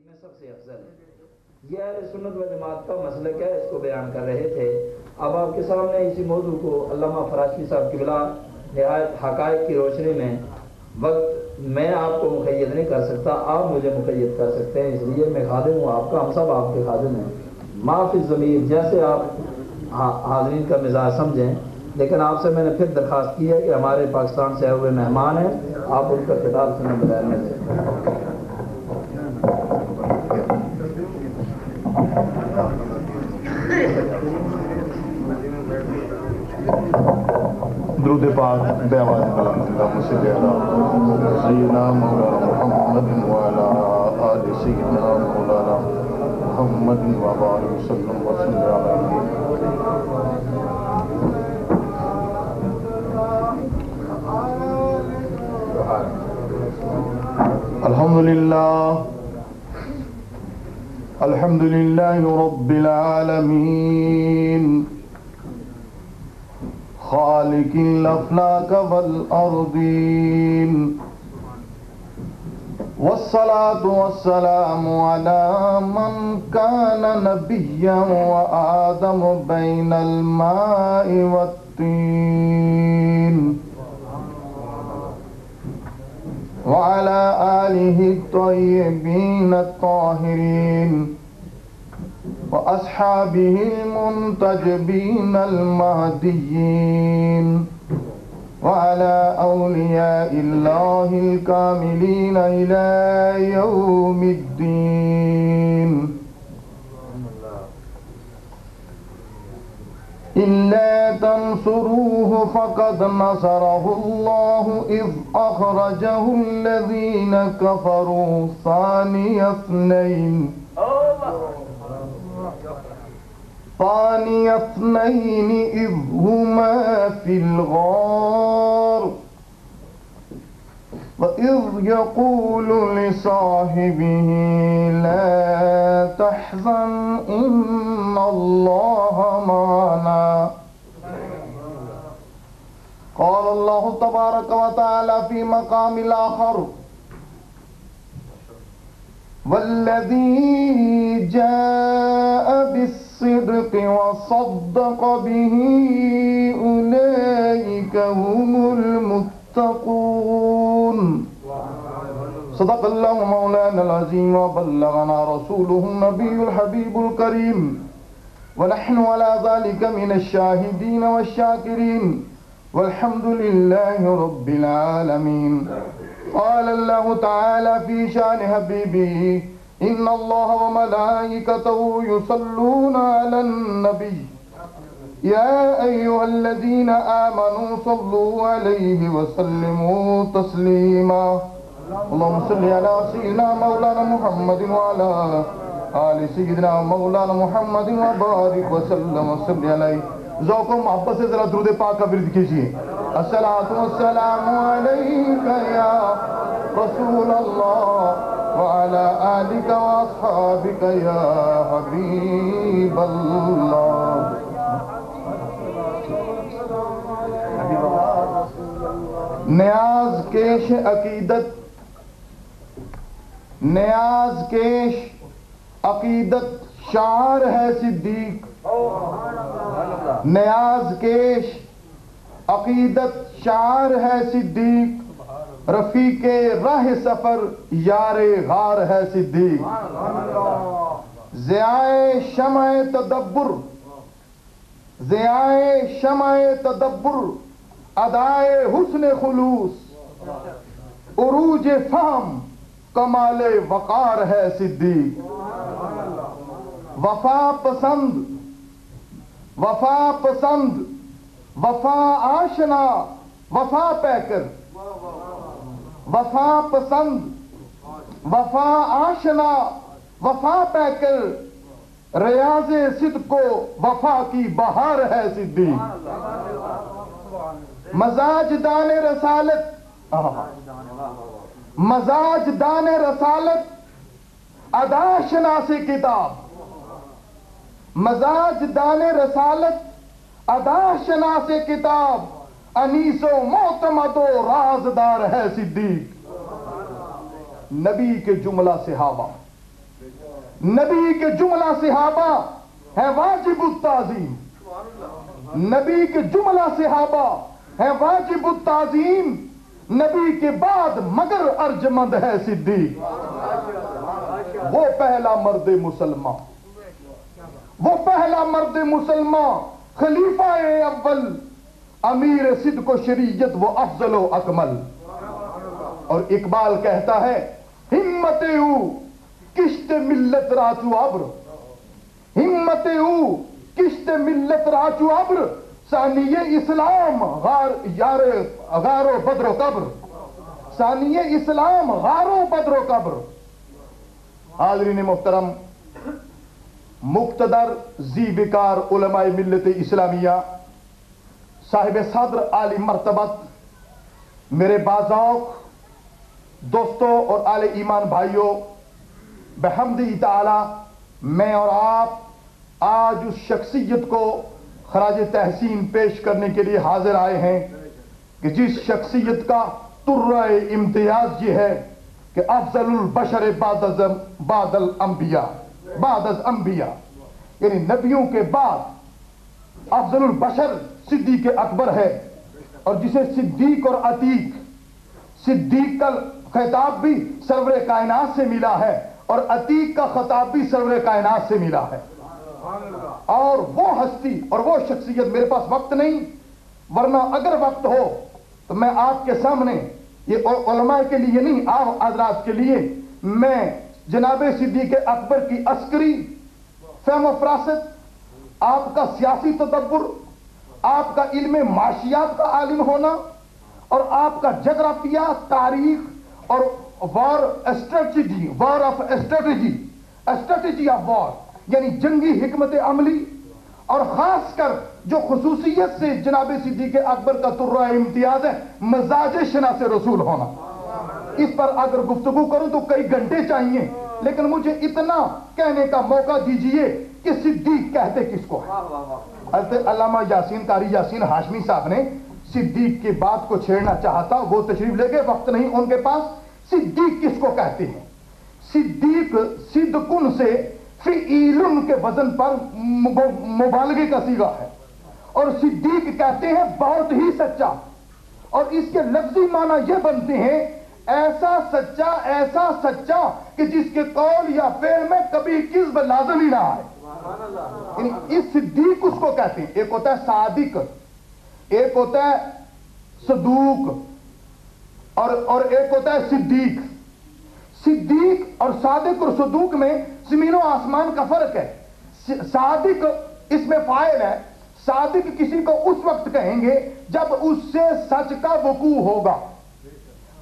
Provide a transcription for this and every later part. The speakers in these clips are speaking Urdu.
میں سب سے افضل ہے۔ یہ اہل سنت و جماعت کا مسلک ہے، اس کو بیان کر رہے تھے۔ اب آپ کے سامنے اسی موضوع کو علامہ فراشی صاحب کی بلا نہایت حقائق کی روشنی میں وقت میں آپ کو مقید نہیں کر سکتا، آپ مجھے مقید کر سکتے ہیں، اس لیے میں خادم ہوں آپ کا، ہم سب آپ کے خادم ہیں۔ معافی ضمیر جیسے آپ حاضرین کا مزاج سمجھیں، لیکن آپ سے میں نے پھر درخواست کی ہے کہ ہمارے پاکستان سے آئے ہوئے مہمان ہیں، آپ ان کا خطاب سنیں بغیر میں سے۔ درود پاک بے آواز کلام اللہ صلی اللہ سیدنا مولانا محمد وعلا آل سیدنا مولانا محمد وبارک وسلم وسلم علیہ۔ الحمد للہ رب العالمین خالق الافلاک والارضین والصلاة والسلام على من كان نبيا وآدم بين الماء والطين وعلى آله الطيبين الطاهرين وأصحابه المنتجبين المهديين وعلى أولياء الله الكاملين إلى يوم الدين. إلا تنصروه فقد نصره الله إذ أخرجه الذين كفروا ثاني اثنين إذ هما في الغار وإذ يقول لصاحبه لا تحزن إن الله معنا. قال الله تبارك وتعالى في مقام الآخر والذي جاء بالصدق وصدق به أولئك هم المتقون. صدق الله مولانا العظيم وبلغنا رسوله النبي الحبيب الكريم ونحن على ذلك من الشاهدين والشاكرين والحمد لله رب العالمين. قال الله تعالى في شان حبيبه إن الله وملائكته يصلون على النبي يا أيها الذين آمنوا صلوا عليه وسلموا تسليما. اللهم صل على سيدنا مولانا محمد وعلى آل سيدنا مولانا محمد وبارك وسلم وصل علیہ. ذوق و محبت سے ذرا درود پاک کا ورد کیجیے. الصلاۃ والسلام علیک یا رسول اللہ وعلی آلک واصحابک یا حبیب اللہ. نیاز کیش عقیدت، نیاز کیش عقیدت شعار ہے صدیق. نیاز کیش عقیدت شعار ہے صدیق. رفیق راہ سفر یار غار ہے صدیق. ضیائے شمع تدبر، ضیائے شمع تدبر ادائے حسن خلوص. عروج فہم کمال وقار ہے صدیق. وفا پسند، وفا پسند، وفا آشنا، وفا پیکر. وفا پسند، وفا آشنا، وفا پیکر. ریاض صدق کو وفا کی بہار ہے صدیق. مزاج دان رسالت، مزاج دان رسالت ادا شناس کتاب. مزاج دان رسالت ادا شناس کتاب. انیس و معتمد و رازدار ہے صدیق. نبی کے جملہ صحابہ، نبی کے جملہ صحابہ ہے واجب التعظیم، نبی کے جملہ صحابہ ہے واجب التعظیم، نبی کے بعد مگر ارجمند ہے صدیق، وہ پہلا مرد مسلمان، وہ پہلا مرد مسلمان، خلیفہ اول، امیر صدق و شریعت، وہ افضل و اکمل۔ اور اقبال کہتا ہے ہمت او کشت ملت راچو ابر، ہمت او کشت ملت راچو ابر، ثانی اسلام غار و بدر و قبر، ثانی اسلام غار و بدر و قبر۔ حاضرین محترم، مقتدر ذی وقار علماء ملت اسلامیہ، صاحب صدر عالی مرتبت، میرے باذوق دوستوں اور اہل ایمان بھائیوں، بحمدہ تعالی میں اور آپ آج اس شخصیت کو خراج تحسین پیش کرنے کے لیے حاضر آئے ہیں کہ جس شخصیت کا ترہ امتیاز یہ ہے کہ افضل البشر بعد الانبیاء، بعد از انبیاء، یعنی نبیوں کے بعد افضل البشر صدیق اکبر ہے، اور جسے صدیق اور عتیق، صدیق کا خطاب بھی سرور کائنات سے ملا ہے اور عتیق کا خطاب بھی سرور کائنات سے ملا ہے۔ اور وہ ہستی اور وہ شخصیت، میرے پاس وقت نہیں، ورنہ اگر وقت ہو تو میں آپ کے سامنے، یہ علماء کے لیے نہیں، آپ حضرات کے لیے، میں جناب صدیق اکبر کی عسکری فہم و فراست، آپ کا سیاسی تدبر، آپ کا علم معاشیات کا عالم ہونا، اور آپ کا جغرافیہ، تاریخ اور war strategy, war of strategy, strategy of war, یعنی جنگی حکمت عملی، اور خاص کر جو خصوصیت سے جناب صدیق اکبر کا ترہ امتیاز ہے، مزاج شناس رسول ہونا۔ اس پر اگر گفتگو کروں تو کئی گھنٹے چاہیے، لیکن مجھے اتنا کہنے کا موقع دیجئے کہ صدیق کہتے کس کو ہے۔ حضرت علامہ یاسین قاری یاسین ہاشمی صاحب نے صدیق کی بات کو چھیڑنا چاہتا، وہ تشریف لے گئے، وقت نہیں ان کے پاس۔ صدیق کس کو کہتے ہیں؟ صدیق صدقن سے فعیلن کے وزن پر مبالغے کا صیغہ ہے، اور صدیق کہتے ہیں بہت ہی سچا، اور اس کے لفظی معنی یہ بنتے ہیں ایسا سچا، ایسا سچا کہ جس کے قول یا فعل میں کبھی کذب لازم ہی نہ آئے۔ یعنی اس صدیق اس کو کہتے ہیں۔ ایک ہوتا ہے صادق، ایک ہوتا ہے صدوق، اور ایک ہوتا ہے صدیق۔ صدیق اور صادق اور صدوق میں زمین و آسمان کا فرق ہے۔ صادق اس میں فاعل ہے، صادق کسی کو اس وقت کہیں گے جب اس سے سچ کا وقوع ہوگا۔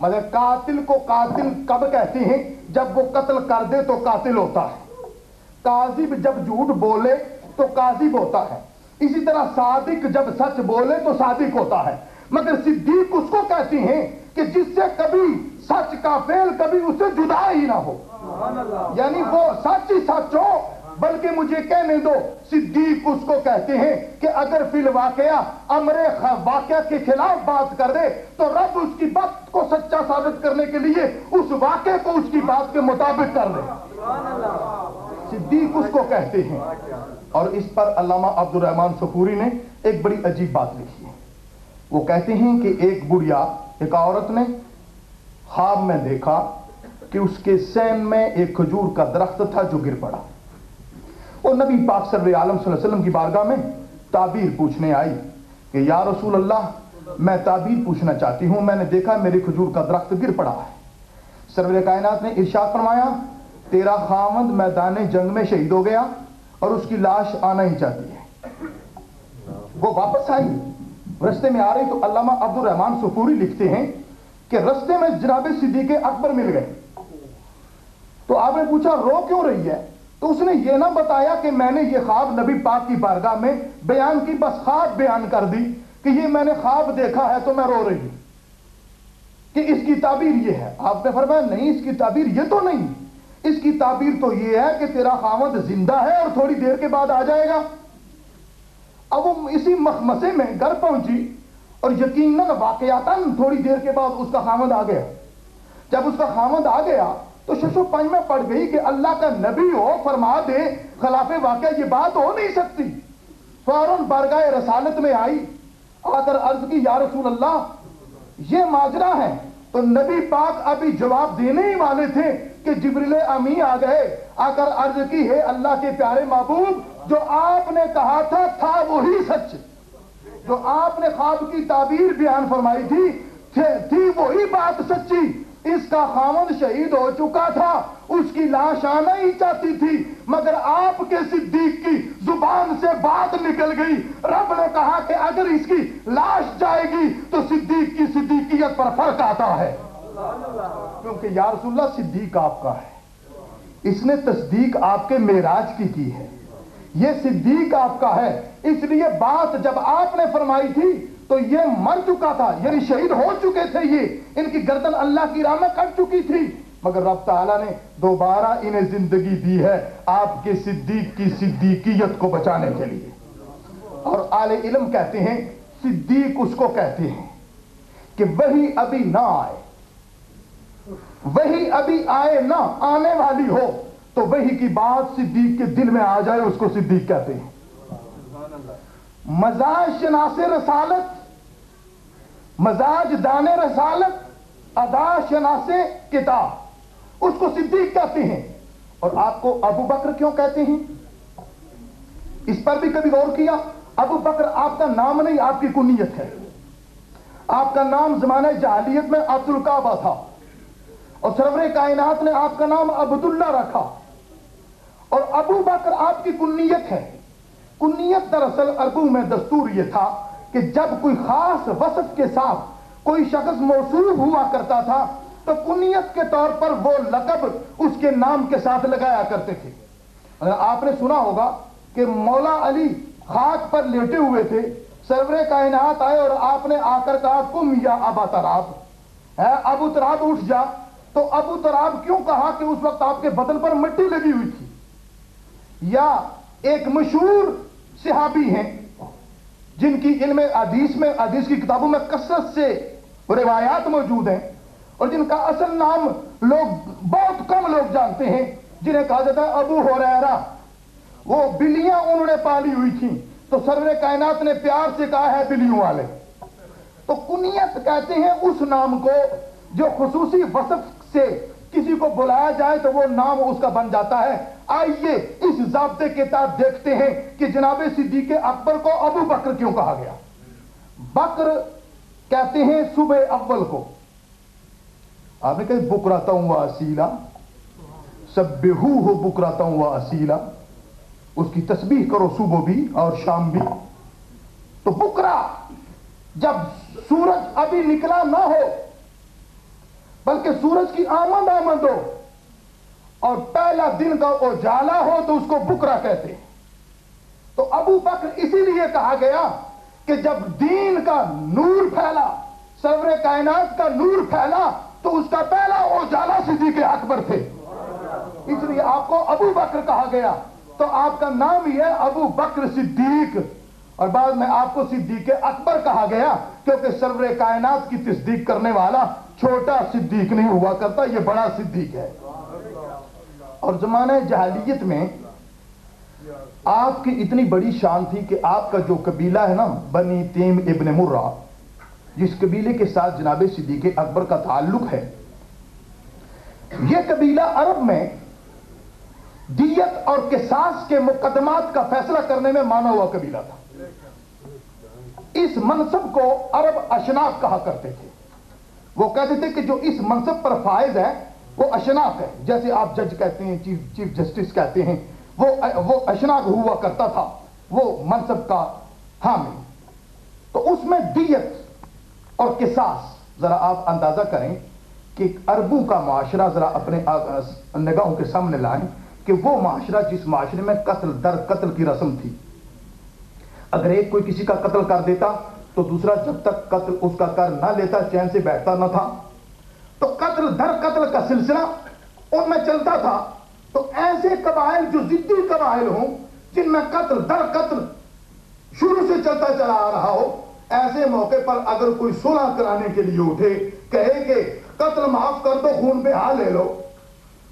مطلب قاتل کو قاتل کب کہتے ہیں؟ جب وہ قتل کر دے تو قاتل ہوتا ہے۔ کاذب جب جھوٹ بولے تو کاذب ہوتا ہے۔ اسی طرح صادق جب سچ بولے تو صادق ہوتا ہے۔ مگر صدیق اس کو کہتے ہیں کہ جس سے کبھی سچ کا فعل کبھی اس سے جدا ہی نہ ہو، یعنی وہ سچ ہی سچ ہو۔ بلکہ مجھے کہنے دو، صدیق اس کو کہتے ہیں کہ اگر فی الواقعہ امر واقعہ کے خلاف بات کر دے تو رب اس کی بات کو سچا ثابت کرنے کے لیے اس واقعے کو اس کی بات کے مطابق کر دے۔ صدیق اس کو کہتے ہیں۔ اور اس پر علامہ عبد الرحمن صفوری نے ایک بڑی عجیب بات لکھی ہے۔ وہ کہتے ہیں کہ ایک بڑھیا، ایک عورت نے خواب میں دیکھا کہ اس کے سین میں ایک کھجور کا درخت تھا جو گر پڑا، اور نبی پاک صلی اللہ علیہ وسلم کی بارگاہ میں تعبیر پوچھنے آئی کہ یا رسول اللہ، میں تعبیر پوچھنا چاہتی ہوں، میں نے دیکھا میری کھجور کا درخت گر پڑا ہے۔ سرور کائنات نے ارشاد فرمایا، تیرا خاوند میدان جنگ میں شہید ہو گیا اور اس کی لاش آنا ہی چاہتی ہے۔ وہ واپس آئی، رستے میں آ رہی تو علامہ عبد الرحمن صفوری لکھتے ہیں کہ رستے میں جناب صدیق اکبر مل گئے، تو آپ نے پوچھا رو کیوں رہی ہے؟ تو اس نے یہ نہ بتایا کہ میں نے یہ خواب نبی پاک کی بارگاہ میں بیان کی، بس خواب بیان کر دی کہ یہ میں نے خواب دیکھا ہے تو میں رو رہی ہوں، کہ اس کی تعبیر یہ ہے۔ آپ نے فرمایا نہیں، اس کی تعبیر یہ تو نہیں، اس کی تعبیر تو یہ ہے کہ تیرا خاوند زندہ ہے اور تھوڑی دیر کے بعد آ جائے گا۔ اب وہ اسی مخمسے میں گھر پہنچی اور یقیناً واقعاتاً تھوڑی دیر کے بعد اس کا خاوند آ گیا۔ جب اس کا خاوند آ گیا تو تو 605 میں پڑھ گئی کہ اللہ کا نبی ہو فرما دے خلاف واقعہ یہ بات ہو نہیں سکتی. فوراً بارگاہ رسالت میں آئی، آ کر عرض کی یا رسول اللہ یہ ماجرا ہے. تو نبی پاک ابھی جواب دینے ہی والے تھے کہ جبریل امی آ گئے، آ کر عرض کی ہے اللہ کے پیارے محبوب جو آپ نے کہا تھا وہی سچ، جو آپ نے خواب کی تعبیر بیان فرمائی تھی وہی بات سچی. اس کا خاوند شہید ہو چکا تھا، اس کی لاش آنا ہی چاہتی تھی، مگر آپ کے صدیق کی زبان سے بات نکل گئی. رب نے کہا کہ اگر اس کی لاش جائے گی تو صدیق کی صدیقیت پر فرق آتا ہے، کیونکہ یا رسول اللہ صدیق آپ کا ہے، اس نے تصدیق آپ کے معراج کی ہے، یہ صدیق آپ کا ہے. اس لیے بات جب آپ نے فرمائی تھی تو یہ مر چکا تھا، یعنی شہید ہو چکے تھے، یہ ان کی گردن اللہ کی راہ میں کٹ چکی تھی، مگر رب تعالیٰ نے دوبارہ انہیں زندگی دی ہے آپ کے صدیق کی صدیقیت کو بچانے کے لیے. اور اہل علم کہتے ہیں صدیق اس کو کہتے ہیں کہ وہی ابھی نہ آئے، وہی ابھی آئے نہ آنے والی ہو تو وہی کی بات صدیق کے دل میں آ جائے، اس کو صدیق کہتے ہیں. مزاج شناس رسالت، مزاج دان رسالت، ادا شناس کتاب، اس کو صدیق کہتے ہیں. اور آپ کو ابو بکر کیوں کہتے ہیں اس پر بھی کبھی غور کیا؟ ابو بکر آپ کا نام نہیں، آپ کی کنیت ہے. آپ کا نام زمانہ جاہلیت میں عبد الکعبہ تھا، اور سرور کائنات نے آپ کا نام عبداللہ رکھا، اور ابو بکر آپ کی کنیت ہے. کنیت دراصل عربوں میں دستور یہ تھا کہ جب کوئی خاص وصف کے ساتھ کوئی شخص موصوف ہوا کرتا تھا تو کنیت کے طور پر وہ لقب اس کے نام کے ساتھ لگایا کرتے تھے. آپ نے سنا ہوگا کہ مولا علی خاک پر لیٹے ہوئے تھے، سرور کائنات آئے اور آپ نے آ کر کہا کم یا ابا تراب، ہے ابو تراب اٹھ جا. تو ابو تراب کیوں کہا کہ اس وقت آپ کے بدن پر مٹی لگی ہوئی تھی. یا ایک مشہور صحابی ہیں جن کی علم حدیث میں، حدیث کی کتابوں میں کثرت سے روایات موجود ہیں، اور جن کا اصل نام لوگ بہت کم لوگ جانتے ہیں، جنہیں کہا جاتا ہے ابو ہریرہ. وہ بلیاں انہوں نے پالی ہوئی تھیں تو سرور کائنات نے پیار سے کہا ہے بلیوں والے. تو کنیت کہتے ہیں اس نام کو جو خصوصی وصف سے کسی کو بلایا جائے تو وہ نام اس کا بن جاتا ہے. آئیے اس ضابطے کے تحت دیکھتے ہیں کہ جناب صدیق اکبر کو ابو بکر کیوں کہا گیا. بکر کہتے ہیں صبح اول کو. آپ نے کہا بکراتا ہوں واسیلا، سبحوہ بکراتا ہوں واسیلا، اس کی تسبیح کرو صبح بھی اور شام بھی. تو بکرا جب سورج ابھی نکلا نہ ہو بلکہ سورج کی آمد ہو اور پہلا دن کا اجالا ہو تو اس کو بکرا کہتے ہیں. تو ابو بکر اسی لیے کہا گیا کہ جب دین کا نور پھیلا، سرور کائنات کا نور پھیلا تو اس کا پہلا اجالا صدیق اکبر تھے، اس لیے آپ کو ابو بکر کہا گیا. تو آپ کا نام ہی ہے ابو بکر صدیق، اور بعد میں آپ کو صدیق اکبر کہا گیا کیونکہ سرور کائنات کی تصدیق کرنے والا چھوٹا صدیق نہیں ہوا کرتا، یہ بڑا صدیق ہے. اور زمانہ جاہلیت میں آپ کی اتنی بڑی شان تھی کہ آپ کا جو قبیلہ ہے نا بنی تیم ابن مرہ، جس قبیلے کے ساتھ جناب صدیق اکبر کا تعلق ہے، یہ قبیلہ عرب میں دیت اور قصاص کے مقدمات کا فیصلہ کرنے میں مانا ہوا قبیلہ تھا. اس منصب کو عرب اشناف کہا کرتے تھے. وہ کہتے تھے کہ جو اس منصب پر فائز ہے وہ اشناف ہے، جیسے آپ جج کہتے ہیں، چیف جسٹس کہتے ہیں، وہ اشناف ہوا کرتا تھا وہ منصب کا حامل. تو اس میں دیت اور قصاص، ذرا آپ اندازہ کریں کہ عربوں کا معاشرہ ذرا اپنے نگاہوں کے سامنے لائیں کہ وہ معاشرہ جس معاشرے میں قتل در قتل کی رسم تھی. اگر ایک کوئی کسی کا قتل کر دیتا تو دوسرا جب تک قتل اس کا کر نہ لیتا چین سے بیٹھتا نہ تھا. تو قتل در قتل کا سلسلہ ان میں چلتا تھا. تو ایسے قبائل جو ضدی قبائل ہوں، جن میں قتل در قتل شروع سے چلتا چلا آ رہا ہو، ایسے موقع پر اگر کوئی صلح کرانے کے لیے اٹھے، کہے کہ قتل معاف کر دو، خون پہ ہاں لے لو،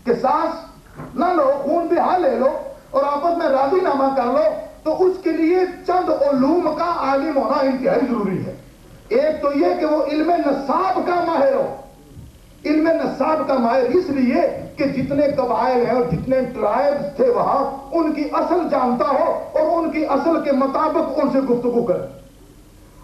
قصاص نہ لو، خون بہا لے لو اور آپس میں راضی نامہ کر لو، تو اس کے لیے چند علوم کا عالم ہونا انتہائی ضروری ہے۔ ایک تو یہ کہ وہ علم نصاب کا ماہر ہو۔ علم نصاب کا ماہر اس لیے کہ جتنے قبائل ہیں اور جتنے ٹرائبز تھے وہاں، ان کی اصل جانتا ہو اور ان کی اصل کے مطابق ان سے گفتگو کرے،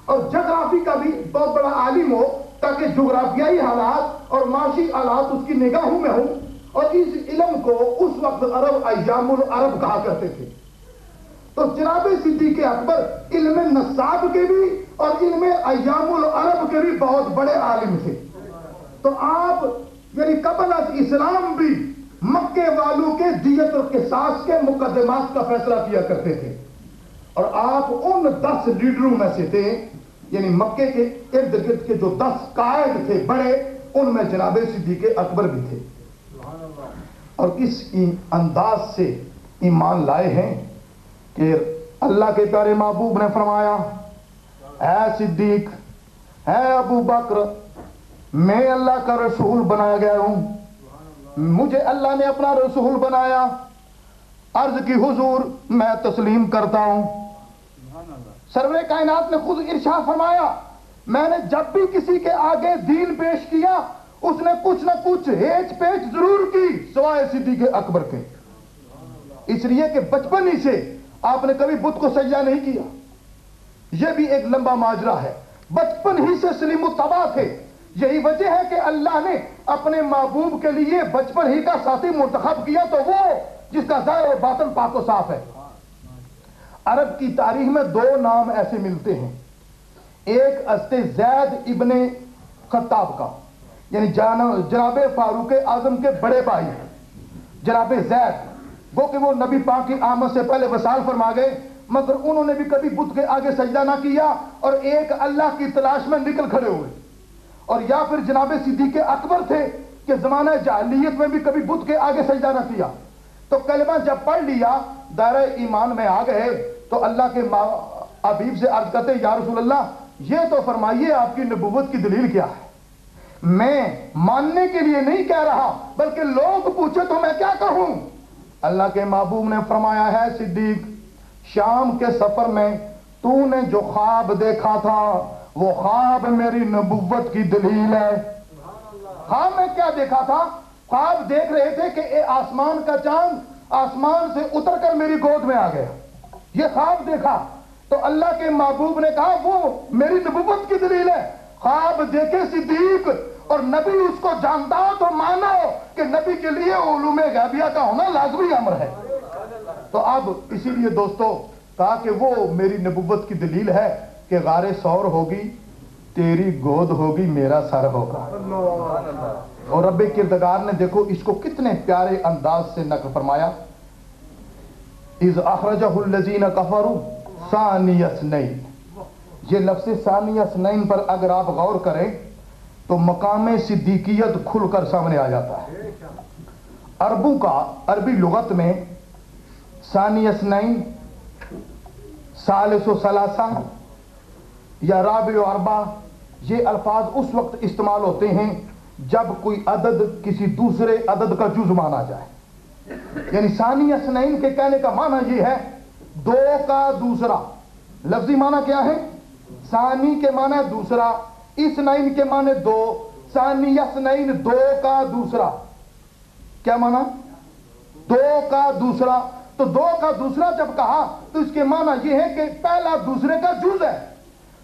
اور جغرافی کا بھی بہت بڑا عالم ہو تاکہ جغرافیائی حالات اور معاشی حالات اس کی نگاہوں میں ہوں۔ اور اس علم کو اس وقت عرب ایام العرب کہا کرتے تھے۔ تو جناب صدیق اکبر علم نصاب کے بھی اور علم ایام العرب کے بھی بہت بڑے عالم تھے۔ تو آپ یعنی قبل از اسلام بھی مکے والوں کے دیت اور قصاص کے مقدمات کا فیصلہ کیا کرتے تھے، اور آپ ان 10 لیڈروں میں سے تھے، یعنی مکے کے ارد گرد کے جو 10 قائد تھے بڑے، ان میں جناب صدیق اکبر بھی تھے، اور اس انداز سے ایمان لائے ہیں کہ اللہ کے پیارے محبوب نے فرمایا، اے صدیق، اے ابو بکر، میں اللہ کا رسول بنایا گیا ہوں، مجھے اللہ نے اپنا رسول بنایا، عرض کی حضور میں تسلیم کرتا ہوں۔ سرور کائنات نے خود ارشاد فرمایا، میں نے جب بھی کسی کے آگے دین پیش کیا اس نے کچھ نہ کچھ ہیچ پیچ ضرور کی سوائے صدیق اکبر کے، اس لیے کہ بچپن ہی سے آپ نے کبھی بت کو سجدہ نہیں کیا۔ یہ بھی ایک لمبا ماجرا ہے، بچپن ہی سے سلیم و تباہ تھے۔ یہی وجہ ہے کہ اللہ نے اپنے محبوب کے لیے بچپن ہی کا ساتھی منتخب کیا، تو وہ جس کا ظاہر و باطن پاک و صاف ہے۔ عرب کی تاریخ میں 2 نام ایسے ملتے ہیں، ایک حضرت زید ابن خطاب کا، یعنی جناب فاروق اعظم کے بڑے بھائی جناب زید، وہ کہ وہ نبی پاک کی آمد سے پہلے وصال فرما گئے، مگر انہوں نے بھی کبھی بت کے آگے سجدہ نہ کیا، اور ایک اللہ کی تلاش میں نکل کھڑے ہوئے۔ اور یا پھر جناب صدیق اکبر تھے کہ زمانہ جاہلیت میں بھی کبھی بت کے آگے سجدہ نہ کیا۔ تو کلمہ جب پڑھ لیا، دائرہ ایمان میں آ گئے، تو اللہ کے حبیب سے عرض کرتے، یا رسول اللہ یہ تو فرمائیے آپ کی نبوت کی دلیل کیا ہے؟ میں ماننے کے لیے نہیں کہہ رہا، بلکہ لوگ پوچھے تو میں کیا کہوں؟ اللہ کے محبوب نے فرمایا ہے صدیق، شام کے سفر میں تو نے جو خواب دیکھا تھا وہ خواب میری نبوت کی دلیل ہے۔ خواب میں کیا دیکھا تھا؟ خواب دیکھ رہے تھے کہ اے آسمان کا چاند آسمان سے اتر کر میری گود میں آ گیا، یہ خواب دیکھا۔ تو اللہ کے محبوب نے کہا وہ میری نبوت کی دلیل ہے۔ خواب دیکھے صدیق اور نبی اس کو جانتا ہو تو مانا ہو کہ نبی کے لیے علوم غیبیہ کا ہونا لازمی امر ہے۔ تو اب اسی لیے دوستو کہا کہ وہ میری نبوت کی دلیل ہے کہ غار ثور ہوگی، تیری گود ہوگی، میرا سر ہوگا۔ اور رب کردگار نے دیکھو اس کو کتنے پیارے انداز سے نقل فرمایا، اذ اخرجہ الذین کفروا ثانی اثنین۔ یہ لفظ ثانی اثنین پر اگر آپ غور کریں تو مقام صدیقیت کھل کر سامنے آ جاتا ہے۔ عربوں کا عربی لغت میں ثانی اثنین، ثالث و ثلاثہ یا رابع و اربع، یہ الفاظ اس وقت استعمال ہوتے ہیں جب کوئی عدد کسی دوسرے عدد کا جز مانا جائے۔ یعنی ثانی اثنین کے کہنے کا معنی یہ ہے 2 کا دوسرا۔ لفظی معنی کیا ہے؟ ثانی کے معنی دوسرا، اثنین کے معنی 2، ثانی اثنین 2 کا دوسرا۔ کیا معنی؟ 2 کا دوسرا۔ تو 2 کا دوسرا جب کہا تو اس کے معنی یہ ہے کہ پہلا دوسرے کا جز ہے۔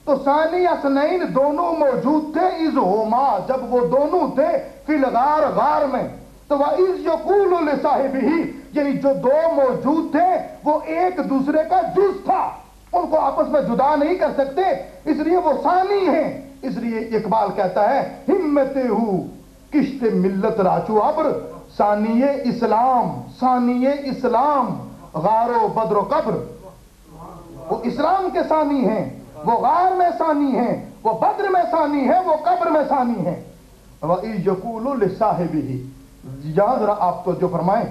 تو ثانی اثنین دونوں موجود تھے، اذ ہما جب وہ دونوں تھے فی الغار غار میں، تو وَإِذْ يَقُولُ لِصَاحِبِهِ یعنی جو 2 موجود تھے وہ ایک دوسرے کا جز تھا، ان کو آپس میں جدا نہیں کر سکتے، اس لیے وہ ثانی ہیں۔ اس لیے اقبال کہتا ہے ہمتے ہو کشت ملت راچو ابر، ثانی اسلام، ثانی اسلام غار و بدر و قبر۔ وہ اسلام کے ثانی ہیں، وہ غار میں ثانی ہیں، وہ بدر میں ثانی ہیں، وہ قبر میں ثانی ہیں۔ وَإِذْ يَقُولُ لِصَاحِبِهِ یہاں ذرا آپ تو جو فرمائیں،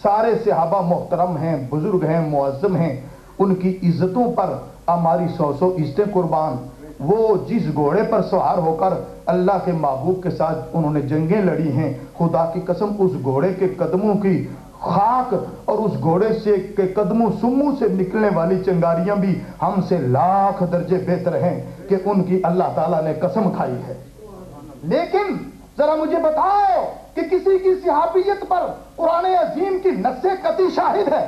سارے صحابہ محترم ہیں، بزرگ ہیں، معظم ہیں، ان کی عزتوں پر ہماری 100 عزتیں قربان، وہ جس گھوڑے پر سوار ہو کر اللہ کے محبوب کے ساتھ انہوں نے جنگیں لڑی ہیں، خدا کی قسم اس گھوڑے کے قدموں کی خاک اور اس گھوڑے سے کے قدموں سموں سے نکلنے والی چنگاریاں بھی ہم سے لاکھ درجے بہتر ہیں کہ ان کی اللہ تعالیٰ نے قسم کھائی ہے۔ لیکن ذرا مجھے بتاؤ کہ کسی کی صحابیت پر قرآن عظیم کی نص قطعی شاہد ہے؟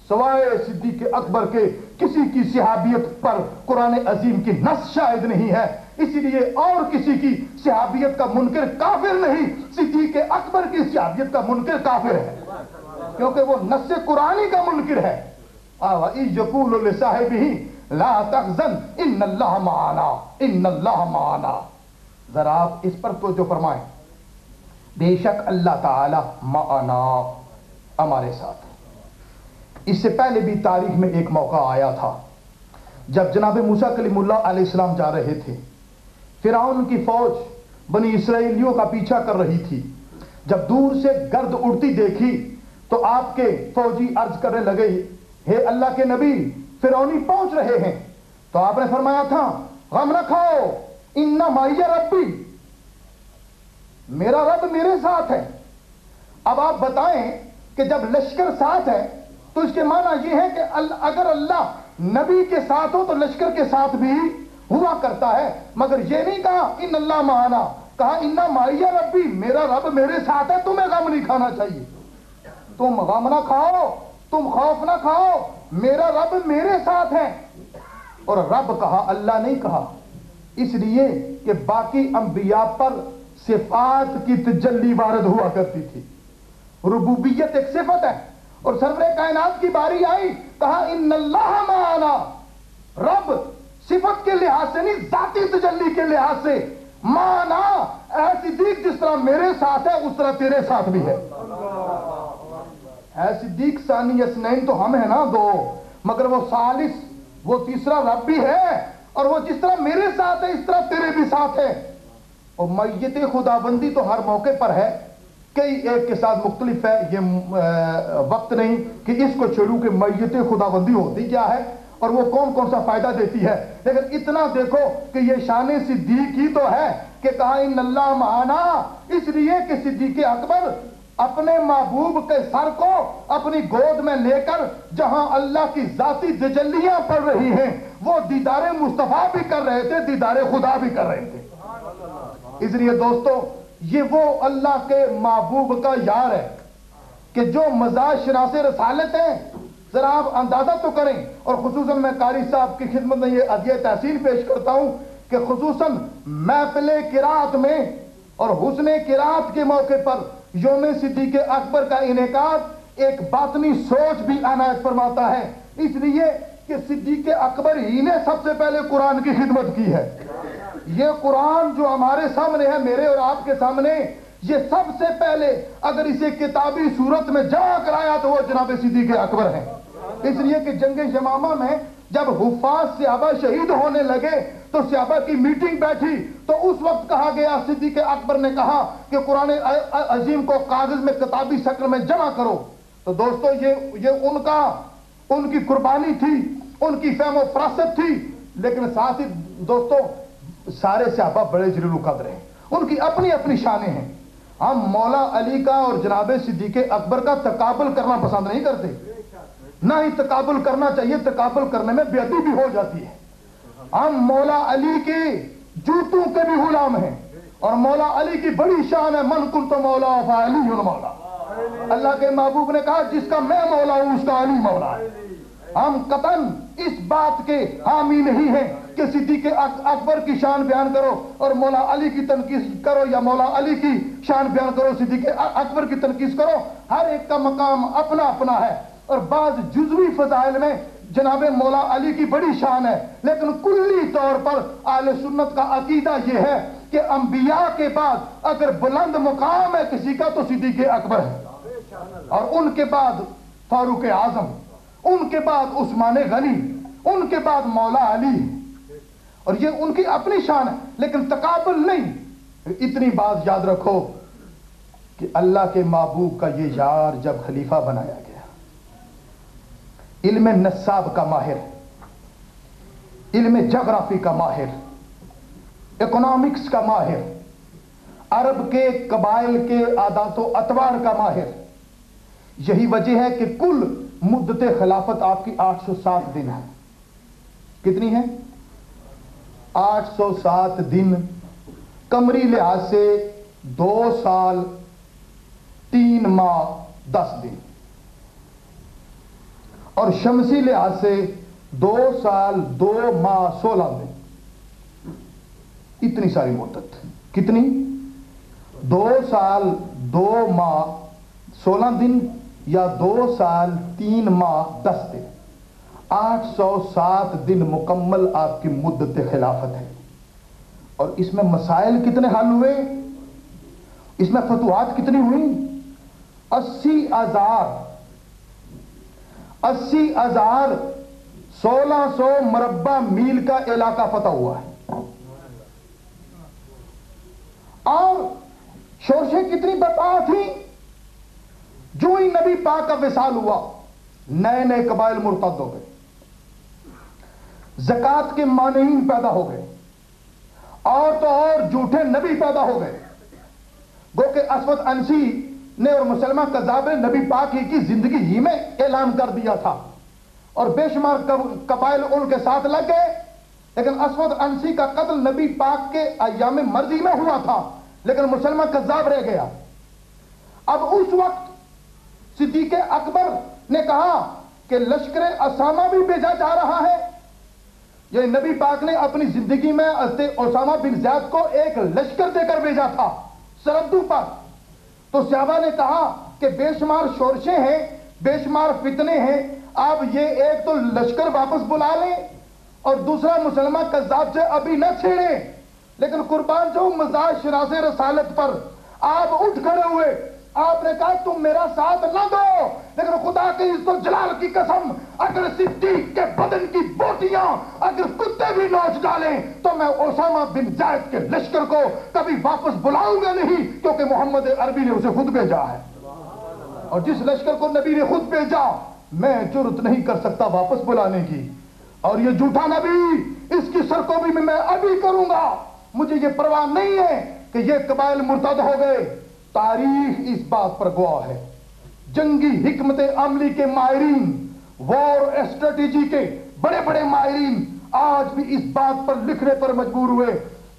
سوائے صدیق اکبر کے کسی کی صحابیت پر قرآن عظیم کی نص شاہد نہیں ہے، اسی لیے اور کسی کی صحابیت کا منکر کافر نہیں، صدیق اکبر کی صحابیت کا منکر کافر ہے، کیونکہ وہ نص قرآنی کا منکر ہے۔ وَإِذْ يَقُولُ لِصَاحِبِهِ لَا تَحْزَنْ إِنَّ اللَّهَ مَعَنَا إِنَّ اللَّهَ مَعَنَا۔ ذرا آپ اس پر توجہ فرمائیں، بے شک اللہ تعالی معنا، ہمارے ساتھ۔ اس سے پہلے بھی تاریخ میں ایک موقع آیا تھا جب جناب موسیٰ کلیم اللہ علیہ السلام جا رہے تھے، فرعون کی فوج بنی اسرائیلیوں کا پیچھا کر رہی تھی، جب دور سے گرد اڑتی دیکھی تو آپ کے فوجی عرض کرنے لگے، ہے اللہ کے نبی فرعونی پہنچ رہے ہیں، تو آپ نے فرمایا تھا غم نہ کھاؤ، ان معی ربی، میرا رب میرے ساتھ ہے۔ اب آپ بتائیں کہ جب لشکر ساتھ ہے تو اس کے معنی یہ ہے کہ اگر اللہ نبی کے ساتھ ہو تو لشکر کے ساتھ بھی ہوا کرتا ہے، مگر یہ نہیں کہا ان اللہ معنا، کہا ان معی ربی، میرا رب میرے ساتھ ہے، تمہیں غم نہیں کھانا چاہیے، تم غم نہ کھاؤ، تم خوف نہ کھاؤ، میرا رب میرے ساتھ ہے۔ اور رب کہا، اللہ نہیں کہا، اس لیے کہ باقی انبیاء پر صفات کی تجلی وارد ہوا کرتی تھی، ربوبیت ایک صفت ہے، اور سرور کائنات کی باری آئی، کہا ان اللہ معنا، رب صفت کے لحاظ سے نہیں، ذاتی تجلی کے لحاظ سے معنا، اے صدیق جس طرح میرے ساتھ ہے اس طرح تیرے ساتھ بھی ہے۔ اے صدیق ثانی اثنین تو ہم ہیں نا دو، مگر وہ ثالث، وہ تیسرا رب بھی ہے، اور وہ جس طرح میرے ساتھ ہے اس طرح تیرے بھی ساتھ ہے۔ اور میت خداوندی تو ہر موقع پر ہے، کئی ایک کے ساتھ مختلف ہے، یہ وقت نہیں کہ اس کو چھوڑوں کہ میت خداوندی ہوتی کیا ہے اور وہ کون کون سا فائدہ دیتی ہے، لیکن اتنا دیکھو کہ یہ شان صدیق ہی تو ہے کہ کہا ان اللہ معنا، اس لیے کہ صدیق اکبر اپنے محبوب کے سر کو اپنی گود میں لے کر جہاں اللہ کی ذاتی تجلیاں پڑ رہی ہیں وہ دیدار مصطفیٰ بھی کر رہے تھے، دیدار خدا بھی کر رہے تھے۔ اس لیے دوستو یہ وہ اللہ کے محبوب کا یار ہے کہ جو مزاج شناس رسالت ہیں، ذرا آپ اندازہ تو کریں، اور خصوصاً میں قاری صاحب کی خدمت میں یہ عدیہ تحسین پیش کرتا ہوں کہ خصوصاً محفل قرات میں اور حسن قرات کے موقع پر یوم صدیق اکبر کا انعقاد ایک باطنی سوچ بھی عنایت فرماتا ہے، اس لیے کہ صدیق اکبر ہی نے سب سے پہلے قرآن کی خدمت کی ہے۔ یہ قرآن جو ہمارے سامنے ہے، میرے اور آپ کے سامنے، یہ سب سے پہلے اگر اسے کتابی صورت میں جمع کرایا تو وہ جناب صدیق اکبر ہیں۔ اس لیے کہ جنگ یمامہ میں جب حفاظ صحابہ شہید ہونے لگے تو صحابہ کی میٹنگ بیٹھی تو اس وقت کہا گیا، صدیق اکبر نے کہا کہ قرآن عظیم کو کاغذ میں کتابی شکل میں جمع کرو۔ تو دوستو یہ ان کی قربانی تھی، ان کی فہم و فراست تھی، لیکن ساتھ ہی دوستو سارے صحابہ بڑے جلیل القدر ہیں، ان کی اپنی اپنی شانیں ہیں۔ ہم مولا علی کا اور جناب صدیق اکبر کا تقابل کرنا پسند نہیں کرتے، نہ ہی تقابل کرنا چاہیے، تقابل کرنے میں بے ادبی بھی ہو جاتی ہے۔ ہم مولا علی کے جوتوں کے بھی غلام ہیں، اور مولا علی کی بڑی شان ہے، من کنت مولا فعلی مولا، اللہ کے محبوب نے کہا جس کا میں مولا ہوں اس کا علی مولا ہے۔ ہم قطعاً اس بات کے حامی نہیں ہیں کہ صدیق اکبر کی شان بیان کرو اور مولا علی کی تنقید کرو، یا مولا علی کی شان بیان کرو صدیق اکبر کی تنقید کرو، ہر ایک کا مقام اپنا اپنا ہے، اور بعض جزوی فضائل میں جناب مولا علی کی بڑی شان ہے، لیکن کلی طور پر اہل سنت کا عقیدہ یہ ہے کہ انبیاء کے بعد اگر بلند مقام ہے کسی کا تو صدیق اکبر ہے، اور ان کے بعد فاروق اعظم، ان کے بعد عثمان غنی، ان کے بعد مولا علی، اور یہ ان کی اپنی شان ہے، لیکن تقابل نہیں۔ اتنی بات یاد رکھو کہ اللہ کے محبوب کا یہ یار جب خلیفہ بنایا گیا، علم نصاب کا ماہر، علم جغرافی کا ماہر، اکنامکس کا ماہر، عرب کے قبائل کے عادات و اطوار کا ماہر. یہی وجہ ہے کہ کل مدت خلافت آپ کی 807 دن ہے. کتنی ہے؟ 807 دن. قمری لحاظ سے 2 سال 3 ماہ 10 دن، اور شمسی لحاظ سے 2 سال 2 ماہ 16 دن. اتنی ساری مدت. کتنی؟ 2 سال 2 ماہ 16 دن یا 2 سال 3 ماہ 10 دن. 807 دن مکمل آپ کی مدت خلافت ہے. اور اس میں مسائل کتنے حل ہوئے؟ اس میں فتوحات کتنی ہوئی؟ 80,000 1600 مربع میل کا علاقہ فتح ہوا ہے. اور شورشیں کتنی برپا تھی. جو ہی نبی پاک کا وصال ہوا نئے نئے قبائل مرتد ہو گئے، زکات کے مانعین پیدا ہو گئے، اور تو اور جھوٹے نبی پیدا ہو گئے. گو کہ اسود انسی نے اور مسلمان کذاب نے نبی پاک ہی کی زندگی ہی میں اعلان کر دیا تھا، اور بے شمار قبائل ان کے ساتھ لگ گئے. لیکن اسود انسی کا قتل نبی پاک کے ایام مرضی میں ہوا تھا، لیکن مسلمان کذاب رہ گیا. اب اس وقت صدیق اکبر نے کہا کہ لشکر اسامہ بھی بھیجا جا رہا ہے. یہ نبی پاک نے اپنی زندگی میں حضرت اسامہ بن زید کو ایک لشکر دے کر بھیجا تھا سرحدوں پر. تو صحابہ نے کہا کہ بے شمار شورشیں ہیں، بے شمار فتنے ہیں، آپ یہ ایک تو لشکر واپس بلا لیں اور دوسرا مسلمان کذاب سے ابھی نہ چھیڑیں. لیکن قربان جو مزاج شناس رسالت پر آپ اٹھ کھڑے ہوئے. آپ نے کہا تم میرا ساتھ نہ دو، لیکن خدا کی عزت و جلال کی قسم اگر صدیق کے بدن کی بوٹیاں اگر کتے بھی نوچ ڈالیں تو میں اسامہ بن زید کے لشکر کو کبھی واپس بلاؤں گا نہیں، کیونکہ محمد عربی نے اسے خود بھیجا ہے. اور جس لشکر کو نبی نے خود بھیجا میں جرت نہیں کر سکتا واپس بلانے کی. اور یہ جھوٹا نبی اس کی سرکوبی میں ابھی کروں گا. مجھے یہ پرواہ نہیں ہے کہ یہ قبائل مرتد ہو گئے. تاریخ اس بات پر گواہ ہے. جنگی حکمت عملی کے ماہرین، وار اسٹریٹجی کے بڑے بڑے ماہرین آج بھی اس بات پر لکھنے پر مجبور ہوئے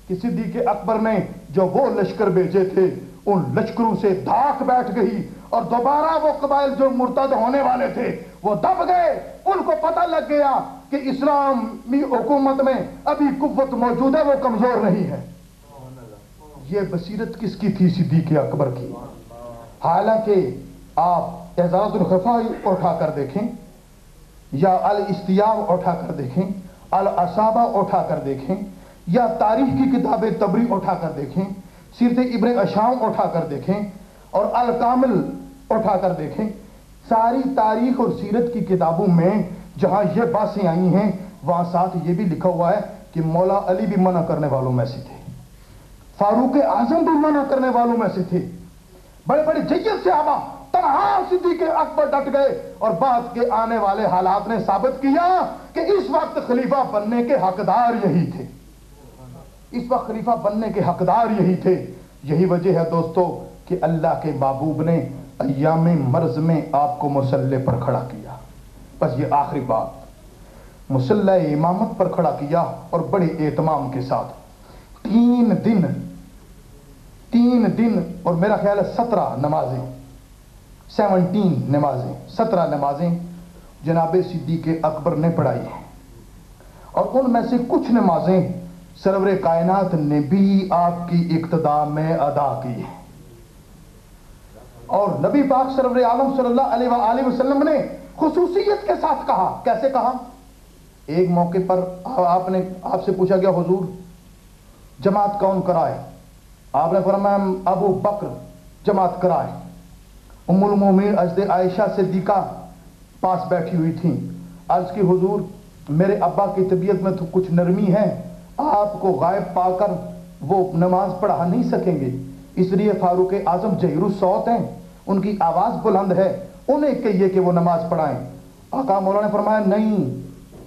کہ صدیق اکبر نے جو وہ لشکر بھیجے تھے ان لشکروں سے دھاک بیٹھ گئی، اور دوبارہ وہ قبائل جو مرتد ہونے والے تھے وہ دب گئے. ان کو پتہ لگ گیا کہ اسلامی حکومت میں ابھی قوت موجود ہے، وہ کمزور نہیں ہے. یہ بصیرت کس کی تھی؟ صدیق اکبر کی. حالانکہ آپ اعزاز الخفا اٹھا کر دیکھیں یا الاستیاب اٹھا کر دیکھیں، الاصابہ اٹھا کر دیکھیں، یا تاریخ کی کتاب تبری اٹھا کر دیکھیں، سیرت ابن اشام اٹھا کر دیکھیں، اور الکامل اٹھا کر دیکھیں. ساری تاریخ اور سیرت کی کتابوں میں جہاں یہ باتیں آئی ہیں وہاں ساتھ یہ بھی لکھا ہوا ہے کہ مولا علی بھی منع کرنے والوں میں سے تھے، فاروق اعظم بھی منع کرنے والوں میں سے تھے. بڑے بڑے جید صحابہ تنہا صدیق اکبر ڈٹ گئے، اور بعد کے آنے والے حالات نے ثابت کیا کہ اس وقت خلیفہ بننے کے حقدار یہی تھے. اس وقت خلیفہ بننے کے حقدار یہی تھے. یہی وجہ ہے دوستو کہ اللہ کے محبوب نے ایام مرض میں آپ کو مصلی پر کھڑا کیا. بس یہ آخری بات، مصلی امامت پر کھڑا کیا اور بڑے اہتمام کے ساتھ 3 دن اور میرا خیال ہے 17 نمازیں 17 نمازیں جناب صدیق اکبر نے پڑھائی ہیں. اور ان میں سے کچھ نمازیں سرور کائنات نے بھی آپ کی اقتداء میں ادا کی ہیں. اور نبی پاک سرور عالم صلی اللہ علیہ وآلہ وسلم نے خصوصیت کے ساتھ کہا. کیسے کہا؟ ایک موقع پر آپ سے پوچھا گیا حضور جماعت کون کرائے؟ آپ نے فرمایا ابو بکر جماعت کرائے. ام المومنین حضرت عائشہ صدیقہ پاس بیٹھی ہوئی تھیں. عرض کی حضور میرے ابا کی طبیعت میں تو کچھ نرمی ہے، آپ کو غائب پا کر وہ نماز پڑھا نہیں سکیں گے، اس لیے فاروق اعظم جہیر الصوت ہیں، ان کی آواز بلند ہے، انہیں کہیے کہ وہ نماز پڑھائیں. آقا مولا نے فرمایا نہیں،